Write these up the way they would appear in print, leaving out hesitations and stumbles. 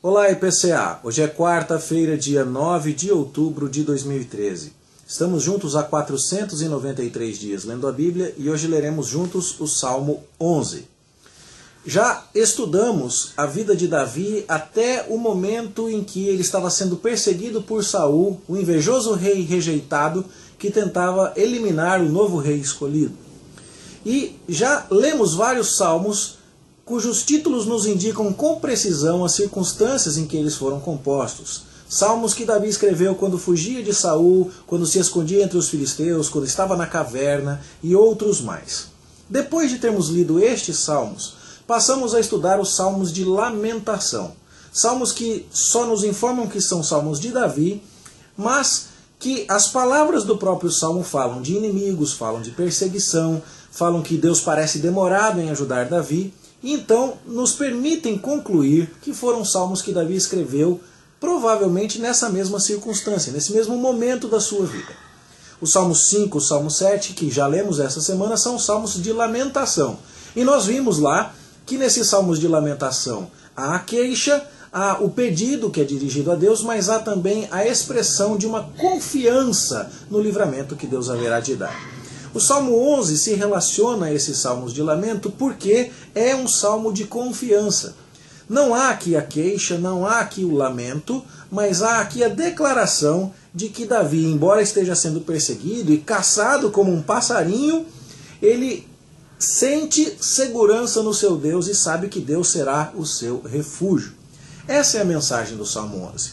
Olá, IPCA! Hoje é quarta-feira, dia 9 de outubro de 2013. Estamos juntos há 493 dias lendo a Bíblia e hoje leremos juntos o Salmo 11. Já estudamos a vida de Davi até o momento em que ele estava sendo perseguido por Saul, o invejoso rei rejeitado que tentava eliminar o novo rei escolhido. E já lemos vários salmos cujos títulos nos indicam com precisão as circunstâncias em que eles foram compostos. Salmos que Davi escreveu quando fugia de Saul, quando se escondia entre os filisteus, quando estava na caverna e outros mais. Depois de termos lido estes salmos, passamos a estudar os salmos de lamentação. Salmos que só nos informam que são salmos de Davi, mas que as palavras do próprio salmo falam de inimigos, falam de perseguição, falam que Deus parece demorado em ajudar Davi, e então nos permitem concluir que foram salmos que Davi escreveu provavelmente nessa mesma circunstância, nesse mesmo momento da sua vida. O Salmo 5, o Salmo 7, que já lemos essa semana, são salmos de lamentação. E nós vimos lá que nesses salmos de lamentação há a queixa, há o pedido que é dirigido a Deus, mas há também a expressão de uma confiança no livramento que Deus haverá de dar. O Salmo 11 se relaciona a esses salmos de lamento porque é um salmo de confiança. Não há aqui a queixa, não há aqui o lamento, mas há aqui a declaração de que Davi, embora esteja sendo perseguido e caçado como um passarinho, ele sente segurança no seu Deus e sabe que Deus será o seu refúgio. Essa é a mensagem do Salmo 11.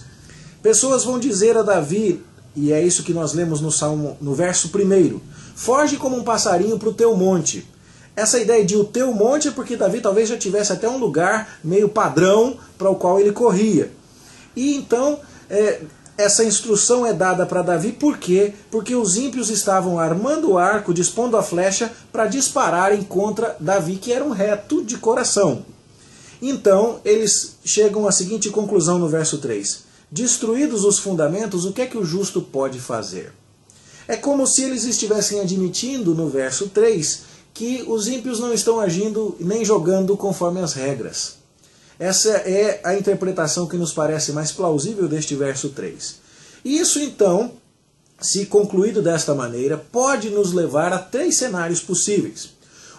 Pessoas vão dizer a Davi, e é isso que nós lemos no verso 1, foge como um passarinho para o teu monte. Essa ideia de o teu monte é porque Davi talvez já tivesse até um lugar meio padrão para o qual ele corria. E então essa instrução é dada para Davi por quê? Porque os ímpios estavam armando o arco, dispondo a flecha para dispararem contra Davi, que era um reto de coração. Então eles chegam à seguinte conclusão no verso 3. Destruídos os fundamentos, o que é que o justo pode fazer? É como se eles estivessem admitindo no verso 3 que os ímpios não estão agindo nem jogando conforme as regras. Essa é a interpretação que nos parece mais plausível deste verso 3. Isso então, se concluído desta maneira, pode nos levar a 3 cenários possíveis.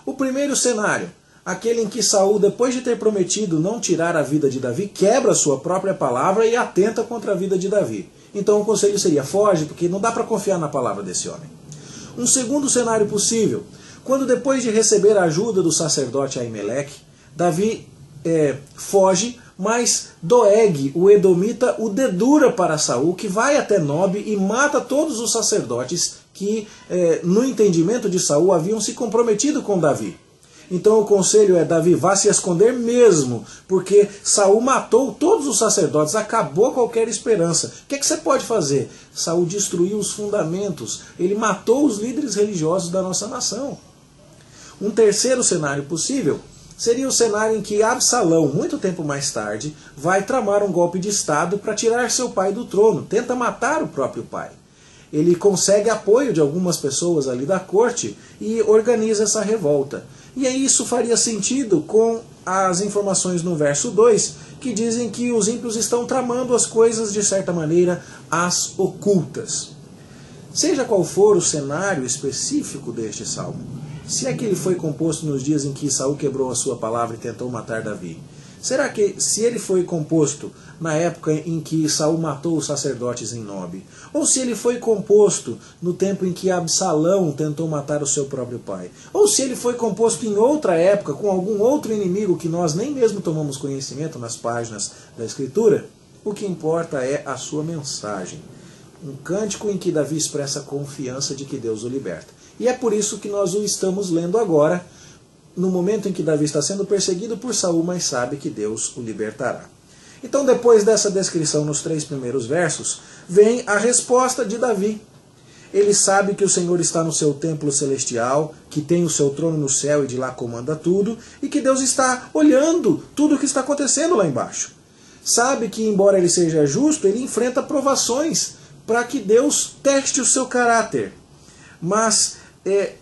O primeiro cenário, aquele em que Saul, depois de ter prometido não tirar a vida de Davi, quebra a sua própria palavra e atenta contra a vida de Davi. Então o conselho seria, foge, porque não dá para confiar na palavra desse homem. Um segundo cenário possível, quando depois de receber a ajuda do sacerdote Aimeleque, Davi foge, mas Doeg, o edomita, o dedura para Saul, que vai até Nob e mata todos os sacerdotes que, no entendimento de Saul, haviam se comprometido com Davi. Então o conselho é, Davi, vá se esconder mesmo, porque Saul matou todos os sacerdotes, acabou qualquer esperança. O que é que você pode fazer? Saul destruiu os fundamentos, ele matou os líderes religiosos da nossa nação. Um terceiro cenário possível seria o cenário em que Absalão, muito tempo mais tarde, vai tramar um golpe de Estado para tirar seu pai do trono, tenta matar o próprio pai. Ele consegue apoio de algumas pessoas ali da corte e organiza essa revolta. E aí isso faria sentido com as informações no verso 2, que dizem que os ímpios estão tramando as coisas, de certa maneira, às ocultas. Seja qual for o cenário específico deste salmo, se é que ele foi composto nos dias em que Saul quebrou a sua palavra e tentou matar Davi, será que, se ele foi composto na época em que Saul matou os sacerdotes em Nob, ou se ele foi composto no tempo em que Absalão tentou matar o seu próprio pai, ou se ele foi composto em outra época, com algum outro inimigo que nós nem mesmo tomamos conhecimento nas páginas da Escritura, o que importa é a sua mensagem. Um cântico em que Davi expressa a confiança de que Deus o liberta. E é por isso que nós o estamos lendo agora, no momento em que Davi está sendo perseguido por Saul, mas sabe que Deus o libertará. Então, depois dessa descrição nos 3 primeiros versos, vem a resposta de Davi. Ele sabe que o Senhor está no seu templo celestial, que tem o seu trono no céu e de lá comanda tudo, e que Deus está olhando tudo o que está acontecendo lá embaixo. Sabe que, embora ele seja justo, ele enfrenta provações para que Deus teste o seu caráter. Mas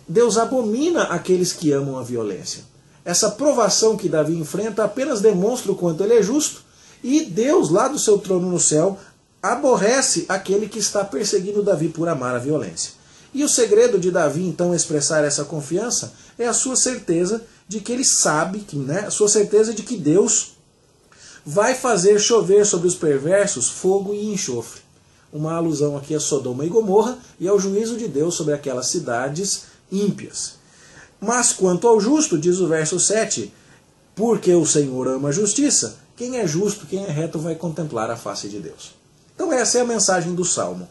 Deus abomina aqueles que amam a violência. Essa provação que Davi enfrenta apenas demonstra o quanto ele é justo E Deus, lá do seu trono no céu, aborrece aquele que está perseguindo Davi por amar a violência. E o segredo de Davi, então, expressar essa confiança é a sua certeza de que ele sabe, a sua certeza de que Deus vai fazer chover sobre os perversos fogo e enxofre. Uma alusão aqui a Sodoma e Gomorra e ao juízo de Deus sobre aquelas cidades ímpias. Mas quanto ao justo, diz o verso 7, porque o Senhor ama a justiça, quem é justo, quem é reto vai contemplar a face de Deus. Então essa é a mensagem do Salmo.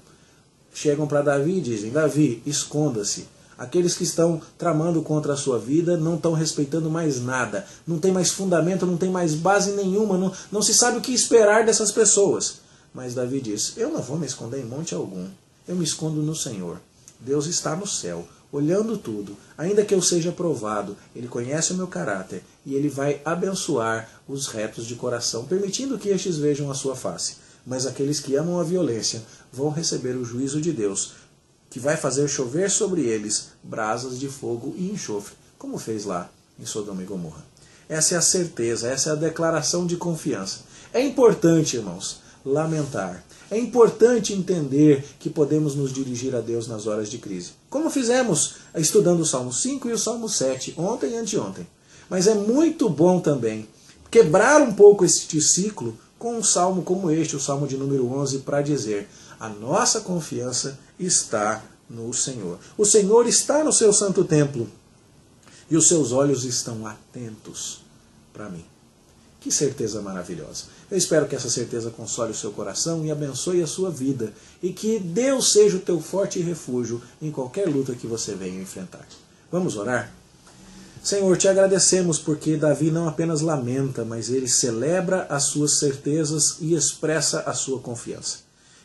Chegam para Davi e dizem, Davi, esconda-se. Aqueles que estão tramando contra a sua vida não estão respeitando mais nada. Não tem mais fundamento, não tem mais base nenhuma, não se sabe o que esperar dessas pessoas. Mas Davi diz, eu não vou me esconder em monte algum. Eu me escondo no Senhor. Deus está no céu, olhando tudo. Ainda que eu seja provado, Ele conhece o meu caráter e Ele vai abençoar os retos de coração, permitindo que estes vejam a sua face. Mas aqueles que amam a violência vão receber o juízo de Deus, que vai fazer chover sobre eles brasas de fogo e enxofre, como fez lá em Sodoma e Gomorra. Essa é a certeza, essa é a declaração de confiança. É importante, irmãos, lamentar. É importante entender que podemos nos dirigir a Deus nas horas de crise. Como fizemos estudando o Salmo 5 e o Salmo 7, ontem e anteontem. Mas é muito bom também quebrar um pouco este ciclo com um salmo como este, o Salmo de número 11, para dizer, a nossa confiança está no Senhor. O Senhor está no seu santo templo e os seus olhos estão atentos para mim. Que certeza maravilhosa. Eu espero que essa certeza console o seu coração e abençoe a sua vida e que Deus seja o teu forte refúgio em qualquer luta que você venha enfrentar. Vamos orar? Senhor, te agradecemos porque Davi não apenas lamenta, mas ele celebra as suas certezas e expressa a sua confiança.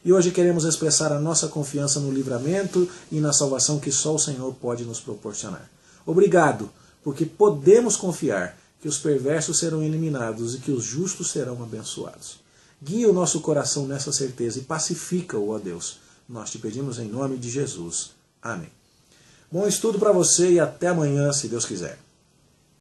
E hoje queremos expressar a nossa confiança no livramento e na salvação que só o Senhor pode nos proporcionar. Obrigado, porque podemos confiar que os perversos serão eliminados e que os justos serão abençoados. Guia o nosso coração nessa certeza e pacifica-o, ó Deus. Nós te pedimos em nome de Jesus. Amém. Bom estudo para você e até amanhã, se Deus quiser.